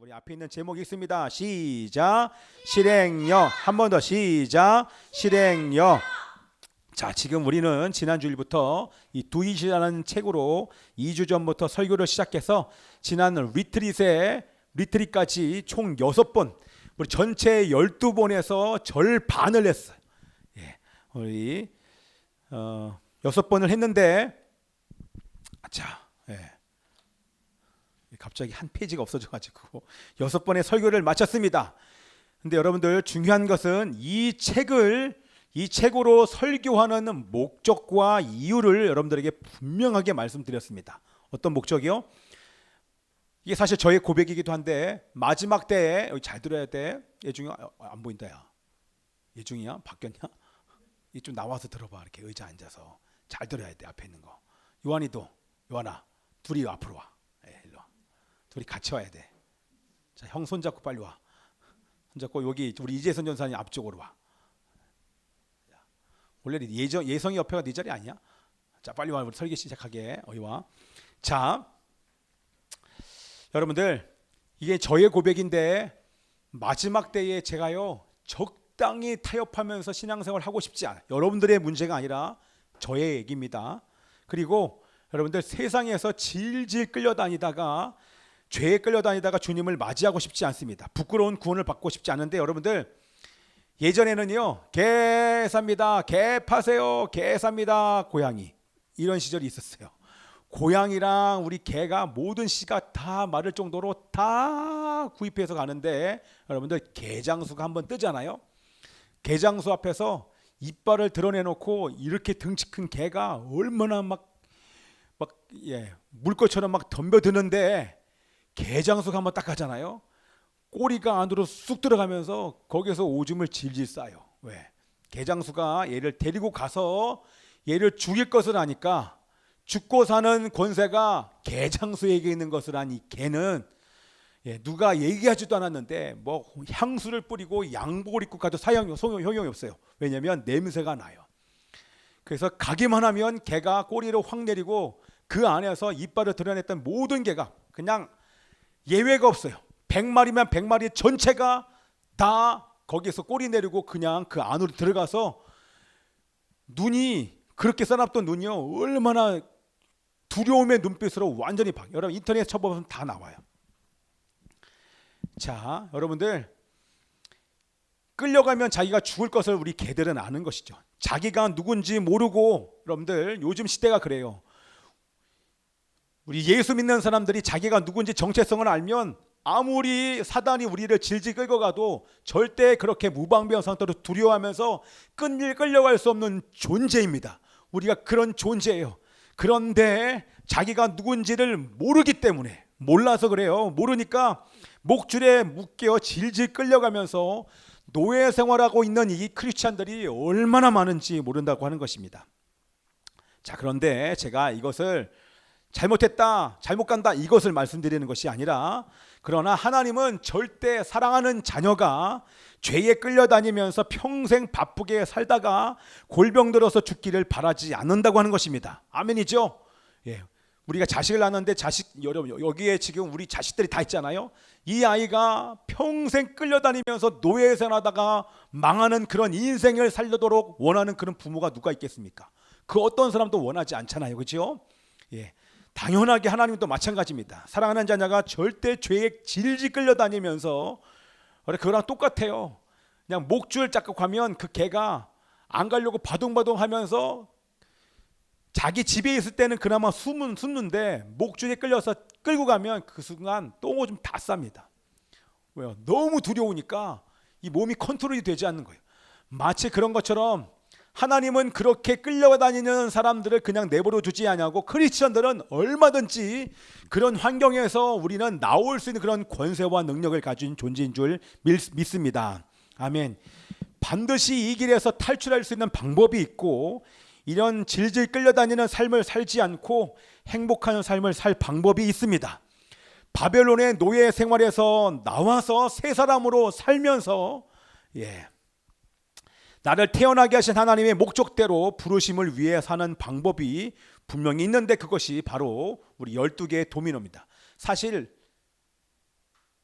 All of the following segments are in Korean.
우리 앞에 있는 제목이 있습니다. 시작. 실행력. 한 번 더 시작. 실행력. 자, 지금 우리는 지난주일부터 이 두잇이라는 책으로 2주 전부터 설교를 시작해서 지난 리트릿까지 총 6번, 우리 전체 12번에서 절반을 했어요. 예, 우리 6번을 했는데, 자, 예. 갑자기 한 페이지가 없어져가지고 6번의 설교를 마쳤습니다. 근데 여러분들 중요한 것은 이 책으로 설교하는 목적과 이유를 여러분들에게 분명하게 말씀드렸습니다. 어떤 목적이요? 이게 사실 저의 고백이기도 한데 마지막 때에 여기 잘 들어야 돼. 예중이 안 보인다 야. 예중이야? 바뀌었냐? 이 좀 나와서 들어봐. 이렇게 의자 앉아서 잘 들어야 돼. 앞에 있는 거. 요한아 둘이 앞으로 와. 일로 와. 둘이 같이 와야 돼. 자, 형 손잡고 빨리 와. 손잡고 여기 우리 이재선 전사님 앞쪽으로 와. 원래 예성이 옆에가 네 자리 아니야? 자, 빨리 와. 우리 설교 시작하게. 어이 와. 자, 여러분들 이게 저의 고백인데 마지막 때에 제가요 적당히 타협하면서 신앙생활 하고 싶지 않아요. 여러분들의 문제가 아니라 저의 얘기입니다. 그리고 여러분들 세상에서 질질 끌려다니다가 죄에 끌려다니다가 주님을 맞이하고 싶지 않습니다. 부끄러운 구원을 받고 싶지 않은데 여러분들 예전에는요 개 삽니다, 개 파세요, 개 삽니다, 고양이 이런 시절이 있었어요. 고양이랑 우리 개가 모든 씨가 다 마를 정도로 다 구입해서 가는데 여러분들 개장수가 한번 뜨잖아요. 개장수 앞에서 이빨을 드러내놓고 이렇게 덩치 큰 개가 얼마나 물것처럼 막 덤벼드는데 개장수가 한번 딱 가잖아요. 꼬리가 안으로 쑥 들어가면서 거기서 오줌을 질질 싸요. 왜? 개장수가 얘를 데리고 가서 얘를 죽일 것을 아니까 죽고 사는 권세가 개장수에게 있는 것을 아니 개는 누가 얘기하지도 않았는데 뭐 향수를 뿌리고 양복을 입고 가도 소용이 없어요. 왜냐하면 냄새가 나요. 그래서 가기만 하면 개가 꼬리를 확 내리고 그 안에서 이빨을 드러냈던 모든 개가 그냥 예외가 없어요. 100마리면 100마리 전체가 다 거기에서 꼬리 내리고 그냥 그 안으로 들어가서 눈이 그렇게 써놨던 눈이요 얼마나 두려움의 눈빛으로 완전히 바뀌어요. 여러분 인터넷 쳐보면 다 나와요. 자, 여러분들 끌려가면 자기가 죽을 것을 우리 개들은 아는 것이죠. 자기가 누군지 모르고 여러분들 요즘 시대가 그래요. 우리 예수 믿는 사람들이 자기가 누군지 정체성을 알면 아무리 사단이 우리를 질질 끌고 가도 절대 그렇게 무방비한 상태로 두려워하면서 끌려갈 수 없는 존재입니다. 우리가 그런 존재예요. 그런데 자기가 누군지를 모르기 때문에 몰라서 그래요. 모르니까 목줄에 묶여 질질 끌려가면서 노예 생활하고 있는 이 크리스찬들이 얼마나 많은지 모른다고 하는 것입니다. 자, 그런데 제가 이것을 잘못했다, 잘못 간다 이것을 말씀드리는 것이 아니라 그러나 하나님은 절대 사랑하는 자녀가 죄에 끌려다니면서 평생 바쁘게 살다가 골병 들어서 죽기를 바라지 않는다고 하는 것입니다. 아멘이죠? 예. 우리가 자식을 낳았는데 여기에 지금 우리 자식들이 다 있잖아요. 이 아이가 평생 끌려다니면서 노예생활하다가 망하는 그런 인생을 살려도록 원하는 그런 부모가 누가 있겠습니까? 그 어떤 사람도 원하지 않잖아요. 그렇죠? 예. 당연하게 하나님도 마찬가지입니다. 사랑하는 자녀가 절대 죄에 질질 끌려다니면서 그거랑 똑같아요. 그냥 목줄 짝각하면 그 개가 안 가려고 바둥바둥하면서 자기 집에 있을 때는 그나마 숨는데 목줄에 끌려서 끌고 가면 그 순간 똥오줌 다 쌉니다. 왜요? 너무 두려우니까 이 몸이 컨트롤이 되지 않는 거예요. 마치 그런 것처럼 하나님은 그렇게 끌려다니는 사람들을 그냥 내버려 두지 않냐고 크리스천들은 얼마든지 그런 환경에서 우리는 나올 수 있는 그런 권세와 능력을 가진 존재인 줄 믿습니다. 아멘. 반드시 이 길에서 탈출할 수 있는 방법이 있고 이런 질질 끌려다니는 삶을 살지 않고 행복한 삶을 살 방법이 있습니다. 바벨론의 노예 생활에서 나와서 새 사람으로 살면서 나를 태어나게 하신 하나님의 목적대로 부르심을 위해 사는 방법이 분명히 있는데 그것이 바로 우리 12개의 도미노입니다. 사실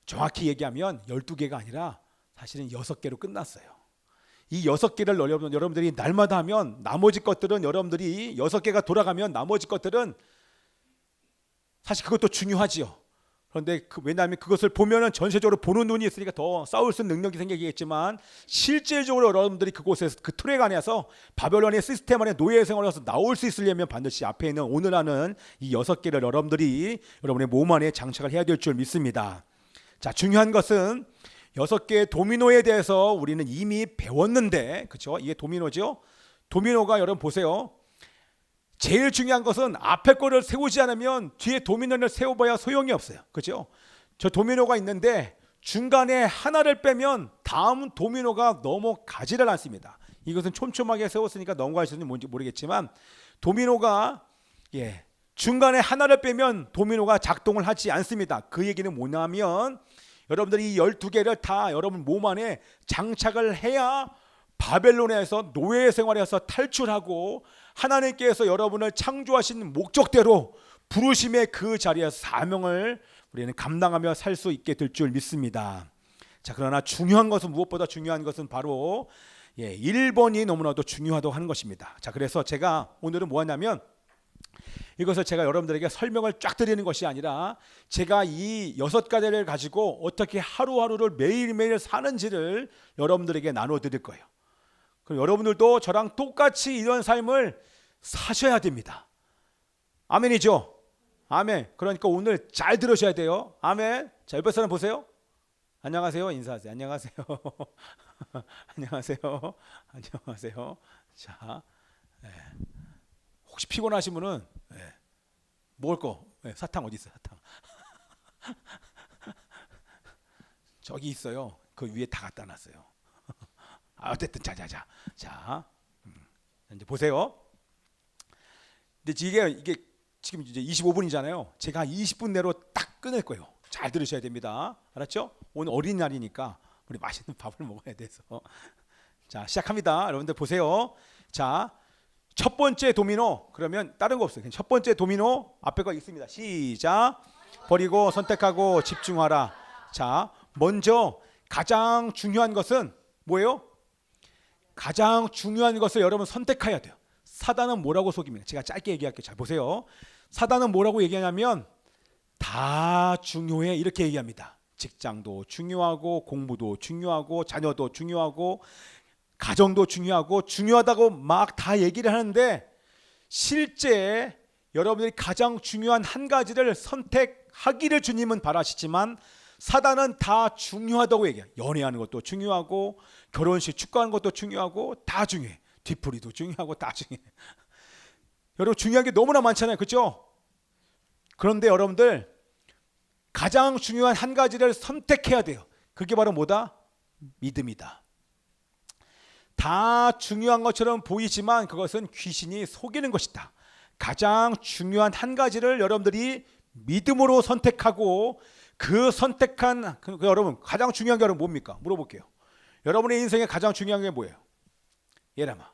정확히 얘기하면 12개가 아니라 사실은 6개로 끝났어요. 이 6개를 여러분들이 날마다 하면 나머지 것들은 여러분들이 6개가 돌아가면 나머지 것들은 사실 그것도 중요하지요. 그런데 왜냐하면 그것을 보면은 전체적으로 보는 눈이 있으니까 더 싸울 수 있는 능력이 생기겠지만 실질적으로 여러분들이 그곳에서 그 틀에 안에서 바벨론의 시스템 안에 노예 생활에서 나올 수 있으려면 반드시 앞에 있는 오늘 하는 이 6개를 여러분들이 여러분의 몸 안에 장착을 해야 될 줄 믿습니다. 자, 중요한 것은 6개의 도미노에 대해서 우리는 이미 배웠는데, 그렇죠? 이게 도미노죠. 도미노가 여러분 보세요. 제일 중요한 것은 앞에 거를 세우지 않으면 뒤에 도미노를 세워봐야 소용이 없어요. 그렇죠? 저 도미노가 있는데 중간에 하나를 빼면 다음 도미노가 넘어가지를 않습니다. 이것은 촘촘하게 세웠으니까 넘어갈 수 있는지 뭔지 모르겠지만 도미노가 중간에 하나를 빼면 도미노가 작동을 하지 않습니다. 그 얘기는 뭐냐면 여러분들이 이 12개를 다 여러분 몸 안에 장착을 해야 바벨론에서 노예 생활에서 탈출하고 하나님께서 여러분을 창조하신 목적대로 부르심의 그 자리에서 사명을 우리는 감당하며 살 수 있게 될 줄 믿습니다. 자, 그러나 중요한 것은 무엇보다 중요한 것은 바로 1번이 너무나도 중요하다고 하는 것입니다. 자, 그래서 제가 오늘은 뭐 하냐면 이것을 제가 여러분들에게 설명을 쫙 드리는 것이 아니라 제가 이 6가지를 가지고 어떻게 하루하루를 매일매일 사는지를 여러분들에게 나눠 드릴 거예요. 그럼 여러분들도 저랑 똑같이 이런 삶을 사셔야 됩니다. 아멘이죠? 아멘. 그러니까 오늘 잘 들으셔야 돼요. 아멘. 자, 옆에 사람 보세요. 안녕하세요. 인사하세요. 안녕하세요. 안녕하세요. 안녕하세요. 자, 혹시 피곤하시면은 먹을 거 사탕 어디 있어요? 사탕 저기 있어요. 그 위에 다 갖다 놨어요. 어쨌든 자자자. 자, 이제 보세요. 근데 이게 지금 이제 25분이잖아요. 제가 20분 내로 딱 끊을 거예요. 잘 들으셔야 됩니다. 알았죠? 오늘 어린날이니까 우리 맛있는 밥을 먹어야 돼서. 자, 시작합니다. 여러분들 보세요. 자, 첫 번째 도미노. 그러면 다른 거 없어요. 첫 번째 도미노 앞에 거 있습니다. 시작. 버리고 선택하고 집중하라. 자, 먼저 가장 중요한 것은 뭐예요? 가장 중요한 것을 여러분 선택해야 돼요. 사단은 뭐라고 속입니까? 제가 짧게 얘기할게요. 잘 보세요. 사단은 뭐라고 얘기하냐면 다 중요해 이렇게 얘기합니다. 직장도 중요하고 공부도 중요하고 자녀도 중요하고 가정도 중요하고 중요하다고 막 다 얘기를 하는데 실제 여러분들이 가장 중요한 한 가지를 선택하기를 주님은 바라시지만 사단은 다 중요하다고 얘기해요. 연애하는 것도 중요하고 결혼식 축가하는 것도 중요하고 다 중요해. 뒤풀이도 중요하고 다 중요해. 여러분 중요한 게 너무나 많잖아요. 그렇죠? 그런데 여러분들 가장 중요한 한 가지를 선택해야 돼요. 그게 바로 뭐다? 믿음이다. 다 중요한 것처럼 보이지만 그것은 귀신이 속이는 것이다. 가장 중요한 한 가지를 여러분들이 믿음으로 선택하고 그 선택한 여러분 가장 중요한 게 여러분 뭡니까? 물어볼게요. 여러분의 인생에 가장 중요한 게 뭐예요? 예람아,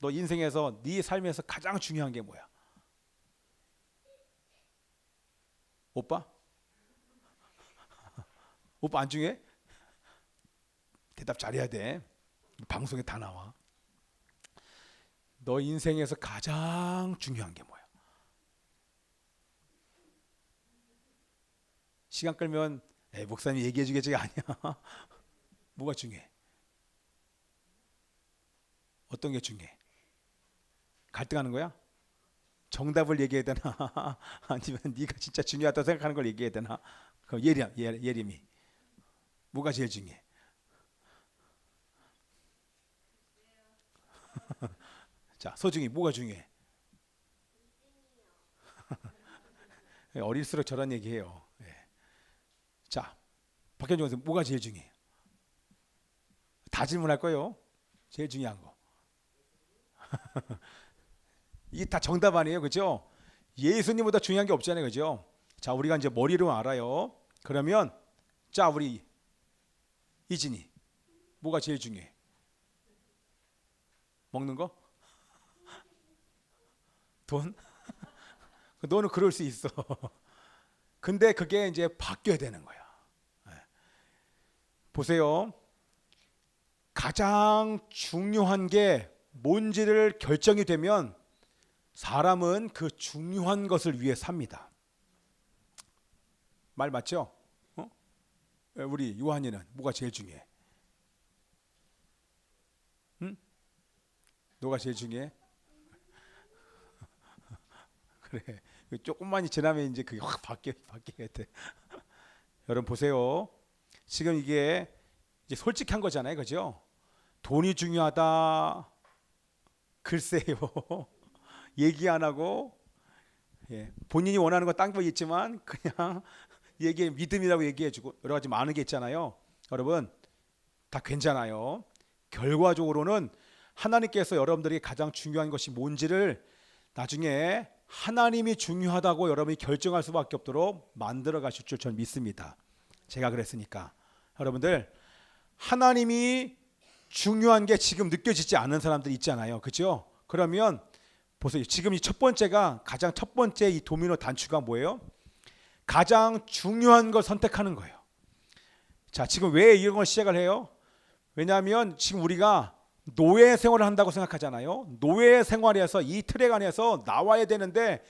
너 인생에서 네 삶에서 가장 중요한 게 뭐야? 오빠? 오빠 안 중요해? 대답 잘해야 돼. 방송에 다 나와. 너 인생에서 가장 중요한 게 뭐야? 시간 끌면 목사님 얘기해 주겠지 아니야. 뭐가 중요해? 어떤 게 중요해? 갈등하는 거야? 정답을 얘기해야 되나? 아니면 네가 진짜 중요하다고 생각하는 걸 얘기해야 되나? 그럼 예림이 뭐가 제일 중요해? 자, 소중히 뭐가 중요해? 어릴수록 저런 얘기해요. 자, 박현종 선생님 뭐가 제일 중요해? 다 질문할 거예요. 제일 중요한 거. 이게 다 정답 아니에요, 그렇죠? 예수님보다 중요한 게 없잖아요, 그렇죠? 자, 우리가 이제 머리로 알아요. 그러면 자, 우리 이진이 뭐가 제일 중요해? 먹는 거? 돈? 너는 그럴 수 있어. 근데 그게 이제 바뀌어야 되는 거야. 보세요. 가장 중요한 게 뭔지를 결정이 되면 사람은 그 중요한 것을 위해 삽니다. 말 맞죠? 우리 요한이는 뭐가 제일 중요해? 응? 너가 제일 중요해? 그래. 조금만 지나면 이제 그게 확 바뀌게 돼. 여러분 보세요. 지금 이게 이제 솔직한 거잖아요, 그죠? 돈이 중요하다. 글쎄요. 얘기 안 하고 본인이 원하는 거 딴 거 있지만 그냥 믿음이라고 얘기해주고 여러 가지 많은 게 있잖아요. 여러분 다 괜찮아요. 결과적으로는 하나님께서 여러분들이 가장 중요한 것이 뭔지를 나중에 하나님이 중요하다고 여러분이 결정할 수밖에 없도록 만들어 가실 줄 저는 믿습니다. 제가 그랬으니까. 여러분들 하나님이 중요한 게 지금 느껴지지 않는 사람들 있잖아요. 그렇죠? 그러면 보세요. 지금 이 첫 번째가 가장 첫 번째 이 도미노 단추가 뭐예요? 가장 중요한 걸 선택하는 거예요. 자, 지금 왜 이런 걸 시작을 해요? 왜냐하면 지금 우리가 노예 생활을 한다고 생각하잖아요. 노예 생활에서 이 트랙 안에서 나와야 되는데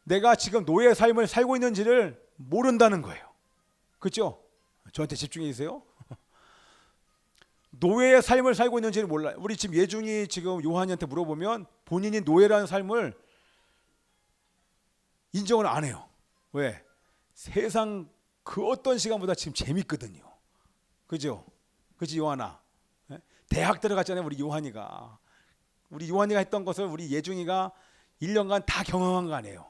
내가 지금 노예 삶을 살고 있는지를 모른다는 거예요. 그렇죠? 저한테 집중해 주세요. 노예의 삶을 살고 있는지를 몰라요. 우리 지금 예중이 지금 요한이한테 물어보면 본인이 노예라는 삶을 인정을 안 해요. 왜? 세상 그 어떤 시간보다 지금 재밌거든요. 그죠? 그지 요한아? 대학 들어갔잖아요. 우리 요한이가 했던 것을 우리 예중이가 1년간 다 경험한 거 아니에요.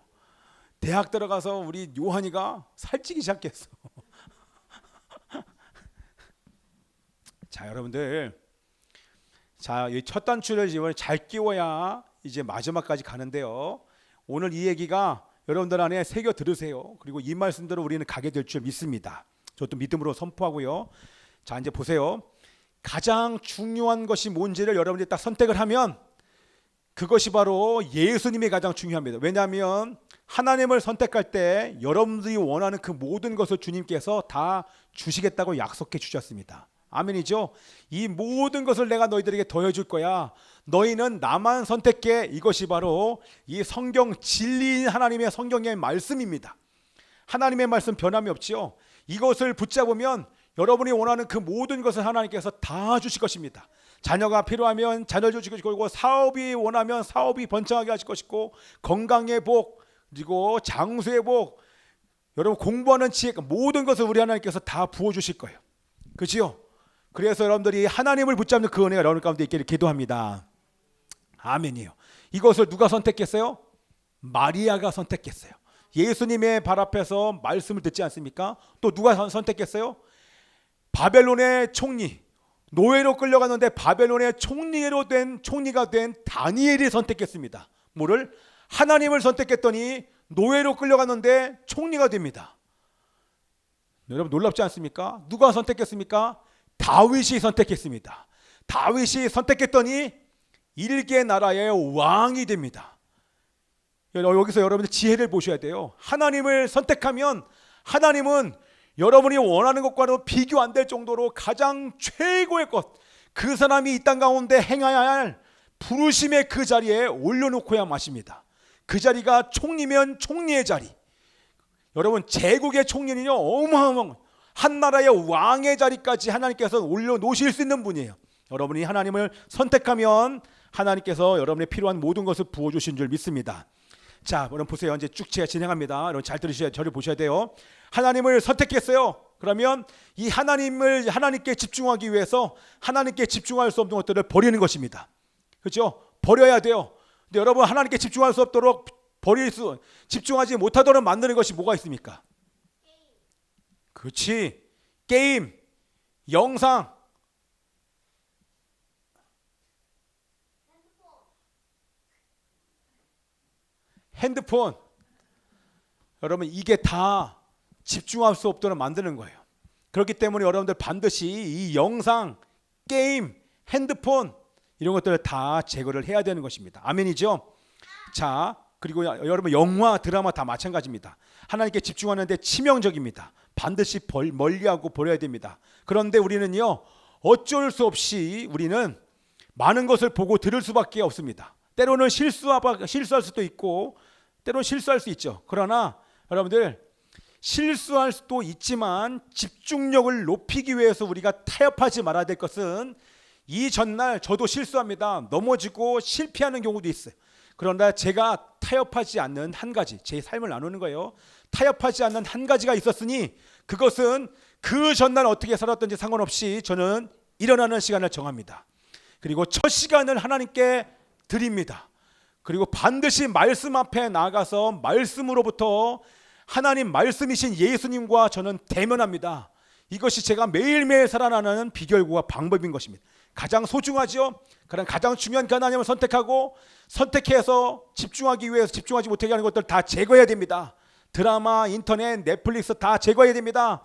대학 들어가서 우리 요한이가 살찌기 시작했어. 자, 여러분들, 자, 이 첫 단추를 이번에 잘 끼워야 이제 마지막까지 가는데요. 오늘 이 얘기가 여러분들 안에 새겨 들으세요. 그리고 이 말씀대로 우리는 가게 될 줄 믿습니다. 저도 믿음으로 선포하고요. 자, 이제 보세요. 가장 중요한 것이 뭔지를 여러분들이 딱 선택을 하면 그것이 바로 예수님이 가장 중요합니다. 왜냐하면 하나님을 선택할 때 여러분들이 원하는 그 모든 것을 주님께서 다 주시겠다고 약속해 주셨습니다. 아멘이죠? 이 모든 것을 내가 너희들에게 더해줄 거야. 너희는 나만 선택해. 이것이 바로 이 성경 진리인 하나님의 성경의 말씀입니다. 하나님의 말씀 변함이 없지요. 이것을 붙잡으면 여러분이 원하는 그 모든 것을 하나님께서 다 주실 것입니다. 자녀가 필요하면 자녀를 주실 것이고, 사업이 원하면 사업이 번창하게 하실 것이고, 건강의 복, 그리고 장수의 복, 여러분 공부하는 지혜, 모든 것을 우리 하나님께서 다 부어주실 거예요. 그렇지요? 그래서 여러분들이 하나님을 붙잡는 그 은혜가 여러분 가운데 있기를 기도합니다. 아멘이요. 이것을 누가 선택했어요? 마리아가 선택했어요. 예수님의 발 앞에서 말씀을 듣지 않습니까? 또 누가 선택했어요? 바벨론의 총리, 노예로 끌려갔는데 바벨론의 총리가 된 다니엘이 선택했습니다. 뭐를? 하나님을 선택했더니 노예로 끌려갔는데 총리가 됩니다. 여러분 놀랍지 않습니까? 누가 선택했습니까? 다윗이 선택했습니다. 다윗이 선택했더니 일개 나라의 왕이 됩니다. 여기서 여러분들 지혜를 보셔야 돼요. 하나님을 선택하면 하나님은 여러분이 원하는 것과도 비교 안 될 정도로 가장 최고의 것, 그 사람이 이 땅 가운데 행해야 할 부르심의 그 자리에 올려놓고야 마십니다. 그 자리가 총리면 총리의 자리. 여러분 제국의 총리는요 어마어마한 한 나라의 왕의 자리까지 하나님께서 올려놓으실 수 있는 분이에요. 여러분이 하나님을 선택하면 하나님께서 여러분의 필요한 모든 것을 부어주신 줄 믿습니다. 자, 여러분 보세요. 이제 쭉 제가 진행합니다. 여러분 잘 들으셔야, 저를 보셔야 돼요. 하나님을 선택했어요. 그러면 이 하나님께 집중하기 위해서 하나님께 집중할 수 없는 것들을 버리는 것입니다. 그렇죠? 버려야 돼요. 근데 여러분 하나님께 집중할 수 없도록 집중하지 못하도록 만드는 것이 뭐가 있습니까? 그렇지. 게임, 영상, 핸드폰. 여러분 이게 다 집중할 수 없도록 만드는 거예요. 그렇기 때문에 여러분들 반드시 이 영상, 게임, 핸드폰 이런 것들을 다 제거를 해야 되는 것입니다. 아멘이죠? 자, 그리고 여러분 영화, 드라마 다 마찬가지입니다. 하나님께 집중하는데 치명적입니다. 반드시 멀리하고 버려야 됩니다. 그런데 우리는요, 어쩔 수 없이 우리는 많은 것을 보고 들을 수밖에 없습니다. 때로는 실수할 수도 있고 때로는 실수할 수 있죠. 그러나 여러분들, 실수할 수도 있지만 집중력을 높이기 위해서 우리가 타협하지 말아야 될 것은, 이 전날 저도 실수합니다. 넘어지고 실패하는 경우도 있어요. 그러나 제가 타협하지 않는 한 가지, 제 삶을 나누는 거예요. 타협하지 않는 한 가지가 있었으니 그것은 그 전날 어떻게 살았든지 상관없이 저는 일어나는 시간을 정합니다. 그리고 첫 시간을 하나님께 드립니다. 그리고 반드시 말씀 앞에 나가서 말씀으로부터 하나님 말씀이신 예수님과 저는 대면합니다. 이것이 제가 매일매일 살아나는 비결과 방법인 것입니다. 가장 소중하죠. 그런 가장 중요한 하나님을 선택해서 집중하기 위해서 집중하지 못하게 하는 것들 다 제거해야 됩니다. 드라마, 인터넷, 넷플릭스 다 제거해야 됩니다.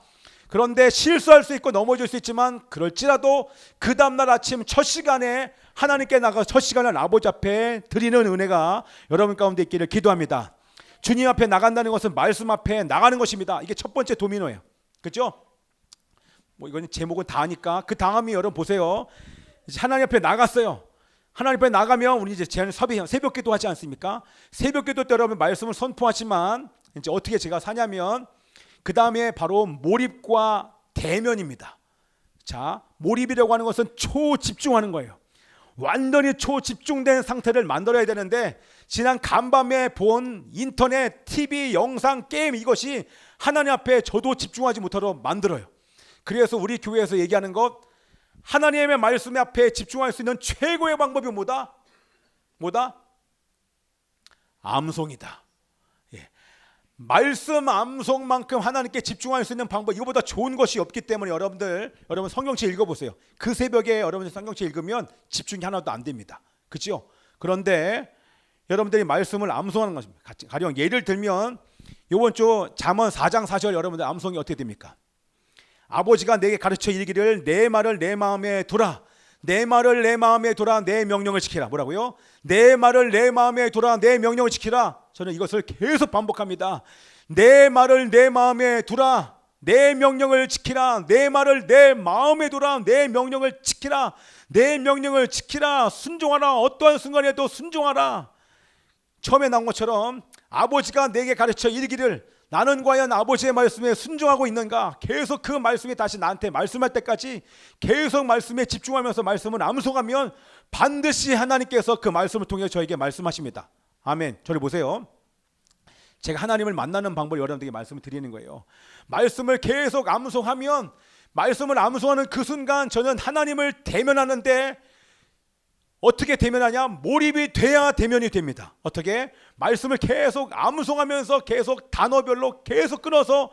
그런데 실수할 수 있고 넘어질 수 있지만 그럴지라도 그 다음날 아침 첫 시간에 하나님께 나가 첫 시간을 아버지 앞에 드리는 은혜가 여러분 가운데 있기를 기도합니다. 주님 앞에 나간다는 것은 말씀 앞에 나가는 것입니다. 이게 첫 번째 도미노예요. 그렇죠? 이건 제목은 다 하니까 그 다음이 여러분 보세요. 이제 하나님 앞에 나갔어요. 하나님 앞에 나가면 우리 이제 새벽 기도 하지 않습니까? 새벽 기도 때 여러분 말씀을 선포하지만 이제 어떻게 제가 사냐면 그 다음에 바로 몰입과 대면입니다. 자, 몰입이라고 하는 것은 초집중하는 거예요. 완전히 초집중된 상태를 만들어야 되는데 지난 간밤에 본 인터넷, TV, 영상, 게임 이것이 하나님 앞에 저도 집중하지 못하도록 만들어요. 그래서 우리 교회에서 얘기하는 것, 하나님의 말씀 앞에 집중할 수 있는 최고의 방법이 뭐다? 암송이다. 예. 말씀 암송만큼 하나님께 집중할 수 있는 방법, 이거보다 좋은 것이 없기 때문에 여러분 성경책 읽어보세요. 그 새벽에 여러분들 성경책 읽으면 집중이 하나도 안 됩니다. 그렇죠? 그런데 여러분들이 말씀을 암송하는 것입니다. 가령 예를 들면 이번 주 잠언 4장 4절 여러분들 암송이 어떻게 됩니까? 아버지가 내게 가르쳐 이르기를 내 말을 내 마음에 두라. 내 말을 내 마음에 두라. 내 명령을 지키라. 뭐라고요? 내 말을 내 마음에 두라. 내 명령을 지키라. 저는 이것을 계속 반복합니다. 내 말을 내 마음에 두라. 내 명령을 지키라. 내 말을 내 마음에 두라. 내 명령을 지키라. 내 명령을 지키라. 순종하라. 어떠한 순간에도 순종하라. 처음에 나온 것처럼 아버지가 내게 가르쳐 이르기를, 나는 과연 아버지의 말씀에 순종하고 있는가? 계속 그 말씀이 다시 나한테 말씀할 때까지 계속 말씀에 집중하면서 말씀을 암송하면 반드시 하나님께서 그 말씀을 통해 저에게 말씀하십니다. 아멘. 저를 보세요. 제가 하나님을 만나는 방법을 여러분들에게 말씀을 드리는 거예요. 말씀을 계속 암송하면, 말씀을 암송하는 그 순간 저는 하나님을 대면하는데, 어떻게 대면하냐? 몰입이 돼야 대면이 됩니다. 어떻게? 말씀을 계속 암송하면서 계속 단어별로 계속 끊어서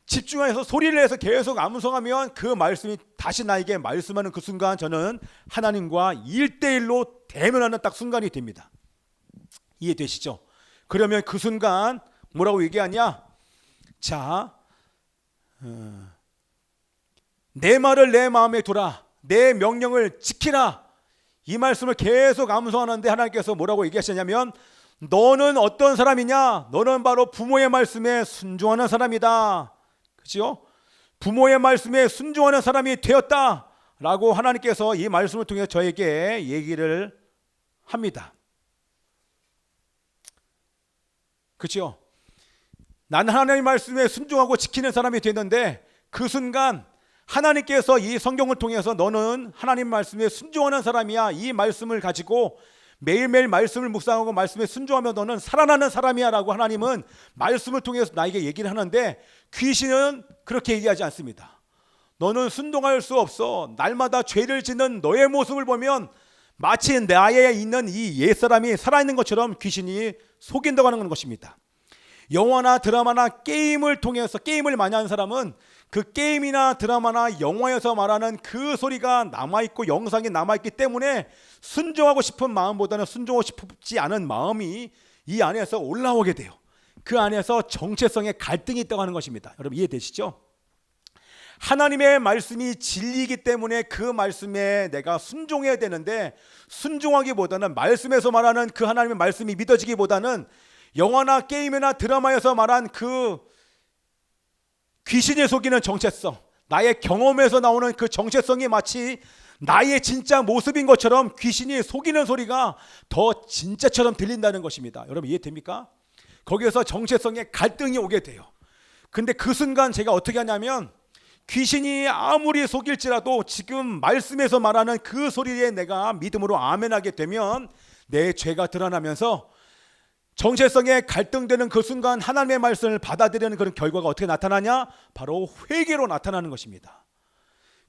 집중해서 소리를 내서 계속 암송하면 그 말씀이 다시 나에게 말씀하는 그 순간 저는 하나님과 1대1로 대면하는 딱 순간이 됩니다. 이해되시죠? 그러면 그 순간 뭐라고 얘기하냐? 자, 내 말을 내 마음에 두라. 내 명령을 지키라. 이 말씀을 계속 암송하는데 하나님께서 뭐라고 얘기하시냐면, 너는 어떤 사람이냐? 너는 바로 부모의 말씀에 순종하는 사람이다. 그렇죠? 부모의 말씀에 순종하는 사람이 되었다 라고 하나님께서 이 말씀을 통해 저에게 얘기를 합니다. 그렇죠? 나는 하나님의 말씀에 순종하고 지키는 사람이 되는데 그 순간 하나님께서 이 성경을 통해서 너는 하나님 말씀에 순종하는 사람이야, 이 말씀을 가지고 매일매일 말씀을 묵상하고 말씀에 순종하면 너는 살아나는 사람이야 라고 하나님은 말씀을 통해서 나에게 얘기를 하는데, 귀신은 그렇게 얘기하지 않습니다. 너는 순종할 수 없어. 날마다 죄를 짓는 너의 모습을 보면 마치 나에 있는 이 옛사람이 살아있는 것처럼 귀신이 속인다고 하는 것입니다. 영화나 드라마나 게임을 통해서, 게임을 많이 하는 사람은 그 게임이나 드라마나 영화에서 말하는 그 소리가 남아있고 영상이 남아있기 때문에 순종하고 싶은 마음보다는 순종하고 싶지 않은 마음이 이 안에서 올라오게 돼요. 그 안에서 정체성의 갈등이 있다고 하는 것입니다. 여러분 이해되시죠? 하나님의 말씀이 진리이기 때문에 그 말씀에 내가 순종해야 되는데, 순종하기보다는 말씀에서 말하는 그 하나님의 말씀이 믿어지기보다는 영화나 게임이나 드라마에서 말한 그 귀신이 속이는 정체성, 나의 경험에서 나오는 그 정체성이 마치 나의 진짜 모습인 것처럼 귀신이 속이는 소리가 더 진짜처럼 들린다는 것입니다. 여러분 이해됩니까? 거기에서 정체성의 갈등이 오게 돼요. 근데 그 순간 제가 어떻게 하냐면 귀신이 아무리 속일지라도 지금 말씀에서 말하는 그 소리에 내가 믿음으로 아멘하게 되면 내 죄가 드러나면서 정체성에 갈등되는 그 순간 하나님의 말씀을 받아들이는 그런 결과가 어떻게 나타나냐? 바로 회개로 나타나는 것입니다.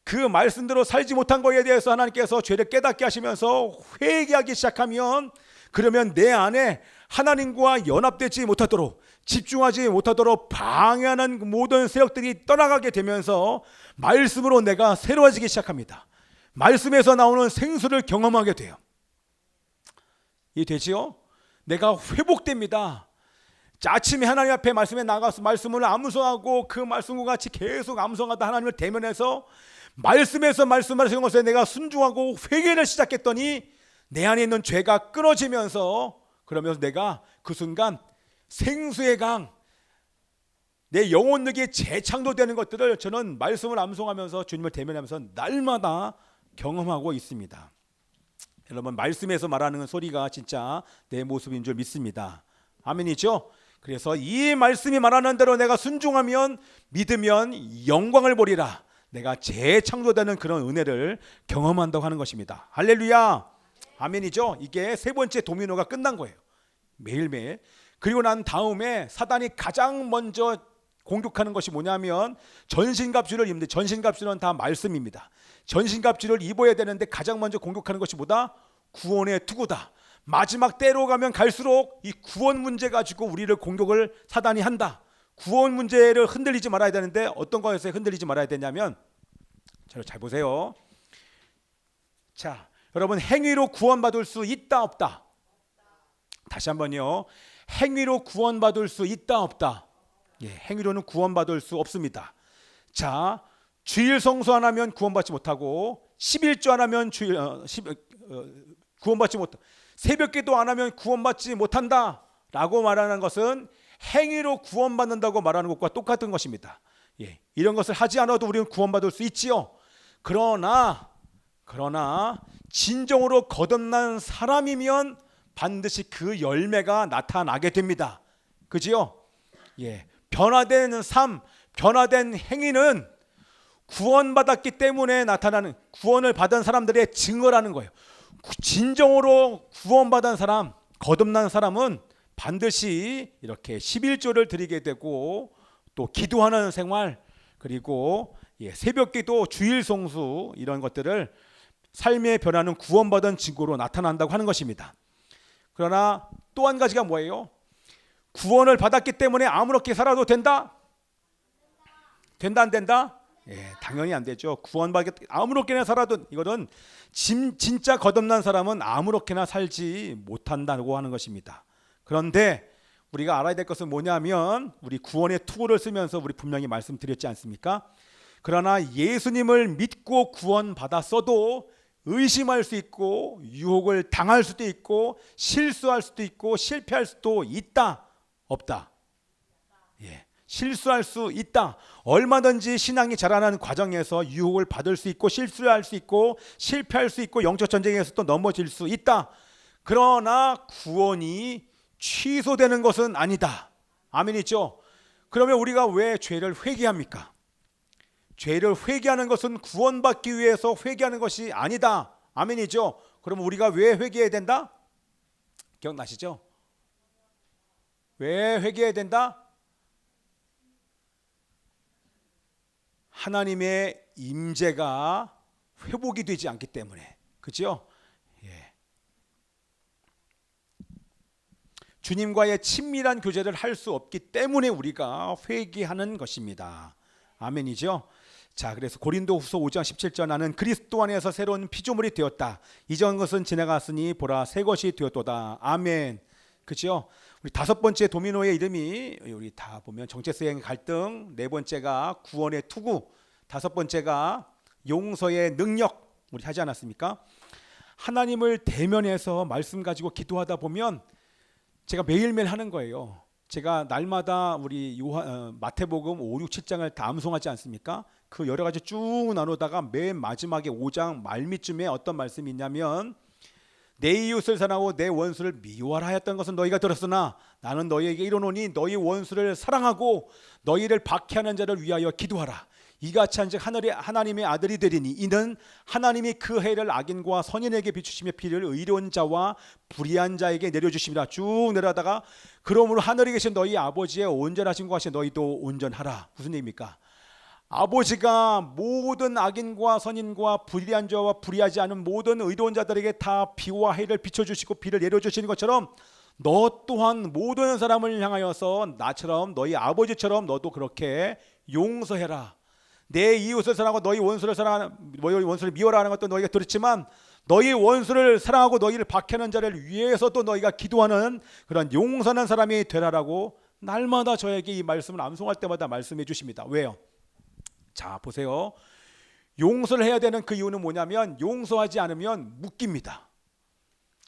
그 말씀대로 살지 못한 것에 대해서 하나님께서 죄를 깨닫게 하시면서 회개하기 시작하면, 그러면 내 안에 하나님과 연합되지 못하도록, 집중하지 못하도록 방해하는 모든 세력들이 떠나가게 되면서 말씀으로 내가 새로워지기 시작합니다. 말씀에서 나오는 생수를 경험하게 돼요. 이해되지요? 내가 회복됩니다. 아침에 하나님 앞에 말씀에 나가서 말씀을 암송하고 그 말씀과 같이 계속 암송하다 하나님을 대면해서 말씀에서 말씀하시는 것에 내가 순종하고 회개를 시작했더니 내 안에 있는 죄가 끊어지면서, 그러면서 내가 그 순간 생수의 강, 내 영혼력이 재창조되는 것들을 저는 말씀을 암송하면서 주님을 대면하면서 날마다 경험하고 있습니다. 여러분 말씀에서 말하는 소리가 진짜 내 모습인 줄 믿습니다. 아멘이죠? 그래서 이 말씀이 말하는 대로 내가 순종하면, 믿으면 영광을 보리라. 내가 재창조되는 그런 은혜를 경험한다고 하는 것입니다. 할렐루야. 아멘이죠? 이게 세 번째 도미노가 끝난 거예요. 매일매일. 그리고 난 다음에 사단이 가장 먼저 공격하는 것이 뭐냐면 전신갑주를 입는데, 전신갑주는 다 말씀입니다. 전신갑주를 입어야 되는데 가장 먼저 공격하는 것이 뭐다? 구원의 투구다. 마지막 때로 가면 갈수록 이 구원 문제 가지고 우리를 공격을 사단이 한다. 구원 문제를 흔들리지 말아야 되는데 어떤 것에 흔들리지 말아야 되냐면, 저를 잘 보세요. 자, 여러분 행위로 구원받을 수 있다 없다? 다시 한번요. 행위로 구원받을 수 있다 없다? 예, 행위로는 구원받을 수 없습니다. 자, 주일 성수 안 하면 구원받지 못하고, 11조 안 하면 구원받지 못한다. 새벽기도 안 하면 구원받지 못한다 라고 말하는 것은 행위로 구원받는다고 말하는 것과 똑같은 것입니다. 예, 이런 것을 하지 않아도 우리는 구원받을 수 있지요. 그러나 진정으로 거듭난 사람이면 반드시 그 열매가 나타나게 됩니다. 그지요? 예, 변화된 삶, 변화된 행위는 구원받았기 때문에 나타나는, 구원을 받은 사람들의 증거라는 거예요. 진정으로 구원받은 사람, 거듭난 사람은 반드시 이렇게 11조를 드리게 되고, 또 기도하는 생활, 그리고 새벽기도, 주일 성수, 이런 것들을 삶의 변화는 구원받은 증거로 나타난다고 하는 것입니다. 그러나 또 한 가지가 뭐예요? 구원을 받았기 때문에 아무렇게 살아도 된다? 된다 안 된다? 예, 당연히 안 되죠. 구원받기 아무렇게나 살아도, 이거는 진짜 거듭난 사람은 아무렇게나 살지 못한다고 하는 것입니다. 그런데 우리가 알아야 될 것은 뭐냐면, 우리 구원의 투구를 쓰면서 우리 분명히 말씀드렸지 않습니까? 그러나 예수님을 믿고 구원받았어도 의심할 수 있고, 유혹을 당할 수도 있고, 실수할 수도 있고, 실패할 수도 있다 없다? 예, 실수할 수 있다. 얼마든지 신앙이 자라나는 과정에서 유혹을 받을 수 있고, 실수할 수 있고, 실패할 수 있고, 영적 전쟁에서 또 넘어질 수 있다. 그러나 구원이 취소되는 것은 아니다. 아멘이죠? 그러면 우리가 왜 죄를 회개합니까? 죄를 회개하는 것은 구원받기 위해서 회개하는 것이 아니다. 아멘이죠? 그러면 우리가 왜 회개해야 된다? 기억나시죠? 왜 회개해야 된다? 하나님의 임재가 회복이 되지 않기 때문에. 그렇죠? 예. 주님과의 친밀한 교제를 할 수 없기 때문에 우리가 회개하는 것입니다. 아멘이죠? 자, 그래서 고린도후서 5장 17절, 나는 그리스도 안에서 새로운 피조물이 되었다. 이전 것은 지나갔으니 보라 새 것이 되었도다. 아멘. 그렇죠? 우리 다섯 번째 도미노의 이름이, 우리 다 보면 정체성의 갈등, 네 번째가 구원의 투구, 다섯 번째가 용서의 능력, 우리 하지 않았습니까? 하나님을 대면해서 말씀 가지고 기도하다 보면 제가 매일매일 하는 거예요. 제가 날마다 우리 마태복음 5, 6, 7장을 다 암송하지 않습니까? 그 여러 가지 쭉 나누다가 맨 마지막에 5장 말미쯤에 어떤 말씀이 있냐면 내 이웃을 사랑하고 내 원수를 미워하라 하였던 것은 너희가 들었으나 나는 너희에게 이르노니 너희 원수를 사랑하고 너희를 박해하는 자를 위하여 기도하라. 이같이 한즉 하나님의 아들이 되리니 이는 하나님이 그 해를 악인과 선인에게 비추시며 비를 의로운 자와 불의한 자에게 내려주심이라. 쭉 내려다가 그러므로 하늘에 계신 너희 아버지의 온전하심과 같이 너희도 온전하라. 무슨 얘기입니까? 아버지가 모든 악인과 선인과 불의한 자와 불의하지 않은 모든 의로운 자들에게 다 비와 해를 비춰주시고 비를 내려주시는 것처럼 너 또한 모든 사람을 향하여서 나처럼 너희 아버지처럼 너도 그렇게 용서해라. 내 이웃을 사랑하고 너희 원수를 미워라 하는 것도 너희가 들었지만 너희 원수를 사랑하고 너희를 박해하는 자를 위해서도 너희가 기도하는 그런 용서하는 사람이 되라라고 날마다 저에게 이 말씀을 암송할 때마다 말씀해 주십니다. 왜요? 자, 보세요. 용서를 해야 되는 그 이유는 뭐냐면 용서하지 않으면 묶입니다.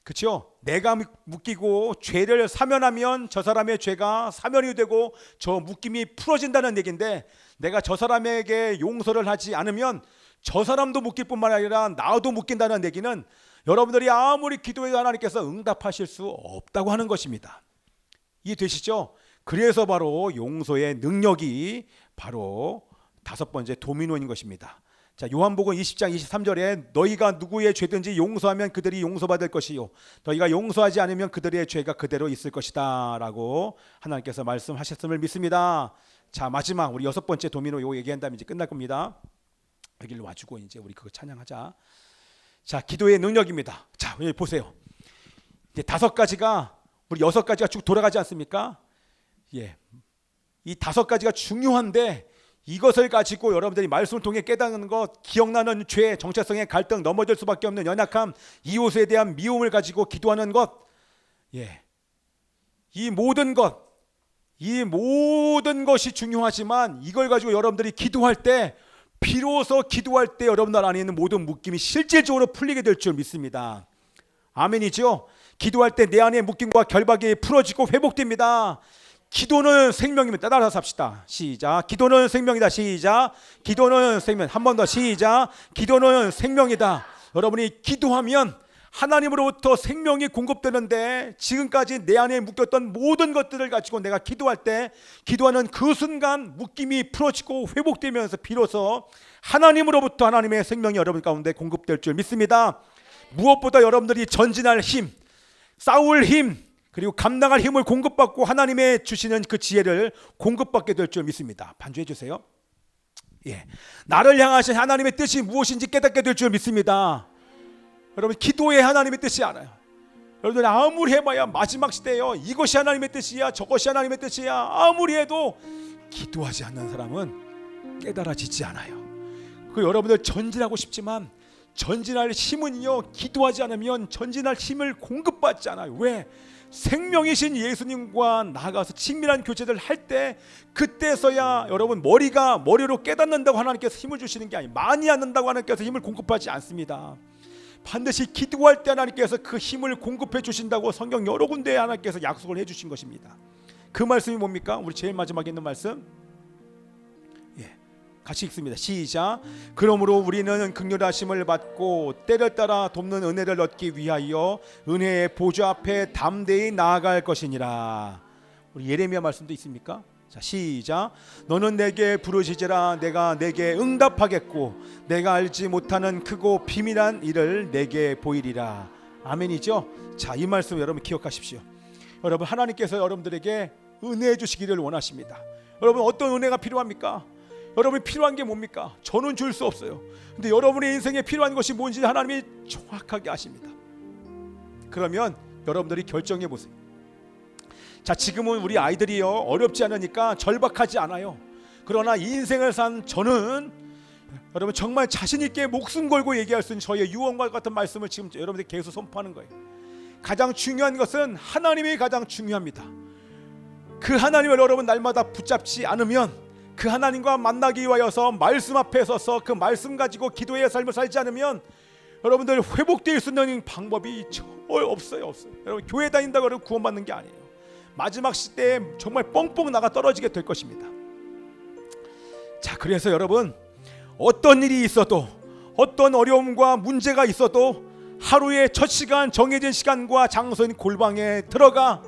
그렇죠? 내가 묶이고 죄를 사면하면 저 사람의 죄가 사면이 되고 저 묶임이 풀어진다는 얘기인데 내가 저 사람에게 용서를 하지 않으면 저 사람도 묶일 뿐만 아니라 나도 묶인다는 얘기는 여러분들이 아무리 기도해도 하나님께서 응답하실 수 없다고 하는 것입니다. 이해되시죠? 그래서 바로 용서의 능력이 바로 다섯 번째 도미노인 것입니다. 자, 요한복음 20장 23절에 너희가 누구의 죄든지 용서하면 그들이 용서받을 것이요 너희가 용서하지 않으면 그들의 죄가 그대로 있을 것이다 라고 하나님께서 말씀하셨음을 믿습니다. 자, 마지막 우리 여섯 번째 도미노 요 얘기한 다음에 이제 끝날 겁니다. 여기를 와주고 이제 우리 그거 찬양하자. 자, 기도의 능력입니다. 자, 여기 보세요. 이제 다섯 가지가 우리 여섯 가지가 쭉 돌아가지 않습니까? 예, 이 다섯 가지가 중요한데 이것을 가지고 여러분들이 말씀을 통해 깨닫는 것, 기억나는 죄, 정체성의 갈등, 넘어질 수밖에 없는 연약함, 이웃에 대한 미움을 가지고 기도하는 것, 예, 이 모든 것이 중요하지만 이걸 가지고 여러분들이 기도할 때 비로소 기도할 때 여러분들 안에 있는 모든 묶임이 실질적으로 풀리게 될 줄 믿습니다. 아멘이죠? 기도할 때 내 안의 묶임과 결박이 풀어지고 회복됩니다. 기도는 생명입니다. 따라서 합시다. 시작. 기도는 생명이다. 시작. 기도는 생명. 한 번 더 시작. 기도는 생명이다. 여러분이 기도하면 하나님으로부터 생명이 공급되는데 지금까지 내 안에 묶였던 모든 것들을 가지고 내가 기도할 때 기도하는 그 순간 묶임이 풀어지고 회복되면서 비로소 하나님으로부터 하나님의 생명이 여러분 가운데 공급될 줄 믿습니다. 무엇보다 여러분들이 전진할 힘, 싸울 힘, 그리고 감당할 힘을 공급받고 하나님의 주시는 그 지혜를 공급받게 될 줄 믿습니다. 반주해 주세요. 예, 나를 향하신 하나님의 뜻이 무엇인지 깨닫게 될 줄 믿습니다. 여러분, 기도에 하나님의 뜻이 알아요. 여러분들 아무리 해봐야 마지막 시대예요. 이것이 하나님의 뜻이야, 저것이 하나님의 뜻이야. 아무리 해도 기도하지 않는 사람은 깨달아지지 않아요. 그 여러분들 전진하고 싶지만 전진할 힘은요, 기도하지 않으면 전진할 힘을 공급받지 않아요. 왜? 생명이신 예수님과 나가서 친밀한 교제를 할 때 그때서야 여러분 머리로 깨닫는다고 하나님께서 힘을 주시는 게 아니에요. 많이 않는다고 하나님께서 힘을 공급하지 않습니다. 반드시 기도할 때 하나님께서 그 힘을 공급해 주신다고 성경 여러 군데에 하나님께서 약속을 해 주신 것입니다. 그 말씀이 뭡니까? 우리 제일 마지막에 있는 말씀, 같이 읽습니다. 시작. 그러므로 우리는 긍휼하심을 받고 때를 따라 돕는 은혜를 얻기 위하여 은혜의 보좌 앞에 담대히 나아갈 것이니라. 우리 예레미야 말씀도 있습니까? 자, 시작. 너는 내게 부르시지라 내가 내게 응답하겠고 내가 알지 못하는 크고 비밀한 일을 내게 보이리라. 아멘이죠? 자, 이 말씀 여러분 기억하십시오. 여러분, 하나님께서 여러분들에게 은혜 주시기를 원하십니다. 여러분, 어떤 은혜가 필요합니까? 여러분이 필요한 게 뭡니까? 저는 줄 수 없어요. 근데 여러분의 인생에 필요한 것이 뭔지 하나님이 정확하게 아십니다. 그러면 여러분들이 결정해 보세요. 자, 지금은 우리 아이들이요 어렵지 않으니까 절박하지 않아요. 그러나 인생을 산 저는 여러분 정말 자신 있게 목숨 걸고 얘기할 수 있는 저의 유언과 같은 말씀을 지금 여러분들이 계속 선포하는 거예요. 가장 중요한 것은 하나님이 가장 중요합니다. 그 하나님을 여러분 날마다 붙잡지 않으면, 그 하나님과 만나기 위하여서 말씀 앞에 서서 그 말씀 가지고 기도의 삶을 살지 않으면 여러분들 회복될 수 있는 방법이 없어요. 여러분, 교회 다닌다고 구원받는 게 아니에요. 마지막 시대에 정말 뻥뻥 나가 떨어지게 될 것입니다. 자, 그래서 여러분, 어떤 일이 있어도, 어떤 어려움과 문제가 있어도 하루의 첫 시간, 정해진 시간과 장소인 골방에 들어가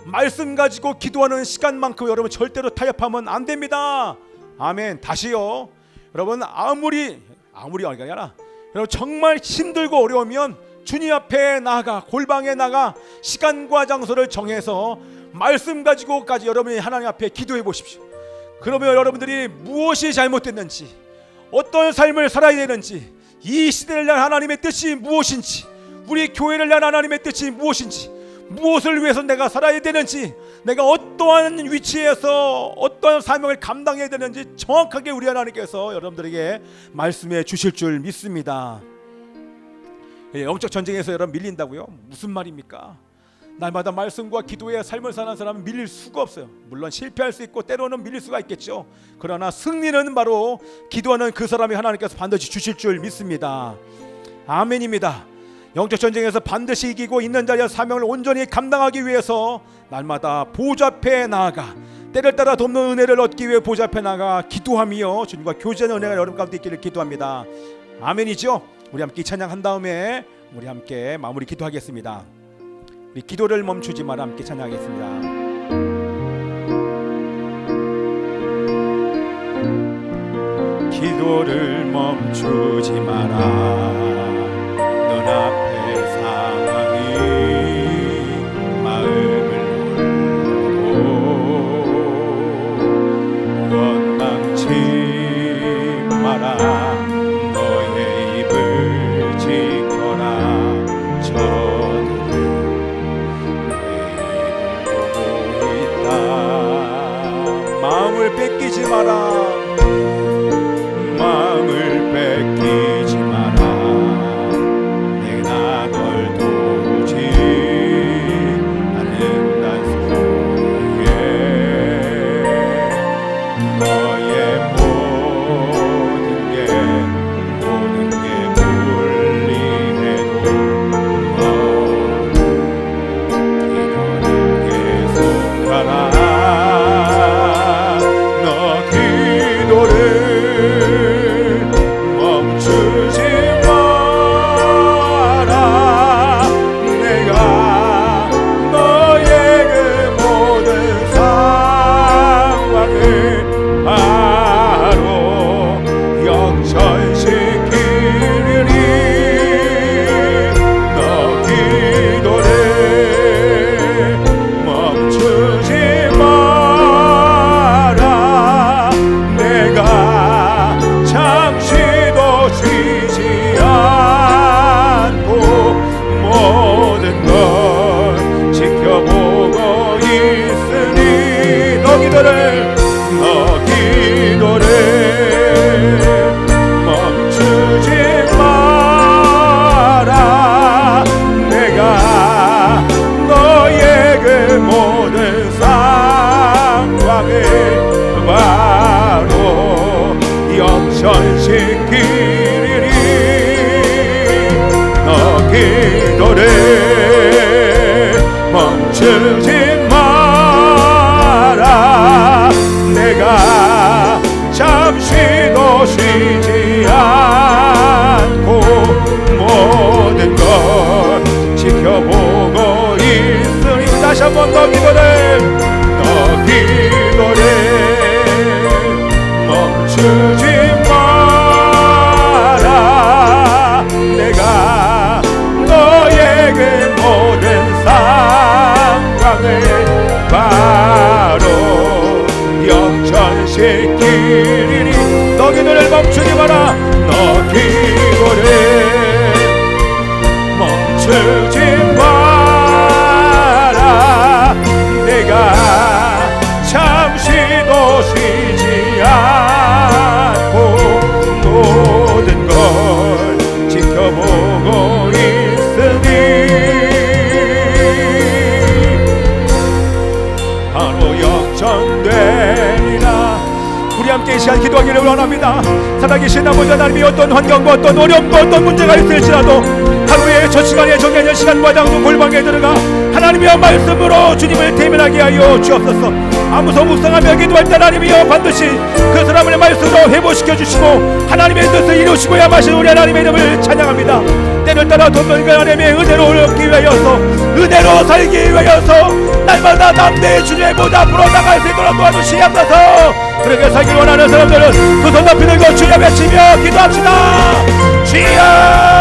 말씀 가지고 기도하는 시간만큼 여러분 절대로 타협하면 안 됩니다. 아멘. 다시요. 여러분, 아무리 아니라 여러분 정말 힘들고 어려우면 주님 앞에 나가, 골방에 나가 시간과 장소를 정해서 말씀 가지고까지 여러분이 하나님 앞에 기도해 보십시오. 그러면 여러분들이 무엇이 잘못됐는지, 어떤 삶을 살아야 되는지, 이 시대를 위한 하나님의 뜻이 무엇인지, 우리 교회를 위한 하나님의 뜻이 무엇인지, 무엇을 위해서 내가 살아야 되는지, 내가 어떠한 위치에서 어떠한 사명을 감당해야 되는지 정확하게 우리 하나님께서 여러분들에게 말씀해 주실 줄 믿습니다. 영적 전쟁에서 여러분 밀린다고요? 무슨 말입니까? 날마다 말씀과 기도의 삶을 사는 사람은 밀릴 수가 없어요. 물론 실패할 수 있고 때로는 밀릴 수가 있겠죠. 그러나 승리는 바로 기도하는 그 사람이 하나님께서 반드시 주실 줄 믿습니다. 아멘입니다. 영적 전쟁에서 반드시 이기고 있는 자리에 사명을 온전히 감당하기 위해서 날마다 보좌 앞에 나아가 때를 따라 돕는 은혜를 얻기 위해 보좌 앞에 나아가 기도하며 주님과 교제하는 은혜가 여러분 가운데 있기를 기도합니다. 아멘이죠? 우리 함께 찬양한 다음에 우리 함께 마무리 기도하겠습니다. 우리 기도를 멈추지 마라 함께 찬양하겠습니다. 기도를 멈추지 마라. 눈앞의 상황이 마음을 울고 원망치 마라. 너의 입을 지켜라. 저들은 내 입을 보고 있다. 마음을 뺏기지 마라. 마음을 뺏기지 마라. 내가 널 도우지 않는단 소리에 너의 모든 게 불리해도 너 기도를 계속하라. 너 기도를 멈추지 마라. 내가 너의 그 모든 상황을 바로 역전시키리니 너 기도를 멈추지 마라. 내가 잠시도 쉬지 않고 모든 걸 지켜보고 있으니 너 기도를 멈추지 마라. 내가 너의 그 모든 상황을 바로 역전시키리니 너 기도를 멈추지 마라. 내가 잠시도 쉬지 않고 모든 걸 지켜보고 있으니 다시 한번 너 기도를 멈추지 마라. 내가 너의 그 모든 상황을 바로 역전시키리니 너 기도를 멈추지 마라. 너 기도를 멈추지 마라. 내가 잠시도 쉬지 않고 모든 걸 지켜보고 있으니 바로 역전되리라. 우리 함께 이 시간 기도하기를 원합니다. 살아계신 아버지 하나님이 어떤 환경과 어떤 어려움과 어떤 문제가 있을지라도 하루 후에 저 시간에 정해진 시간마당도 골방에 들어가 하나님의 말씀으로 주님을 대면하게 하여 주옵소서. 아무서 묵상하며 기도할 때 하나님이여 반드시 그 사람을 말씀으로 회복시켜 주시고 하나님의 뜻을 이루시고야 마신 우리 하나님의 이름을 찬양합니다. 때를 따라 돈벌기 하나님의 은혜로 얻기 위하여서 은혜로 살기 위하여서 날마다 남대의 주님의 보좌 앞으로 나갈 수 있도록 도와주시옵소서. 그렇게 살기를 원하는 사람들은 두 손 높이 들고 주여 외치며 기도합시다. 주여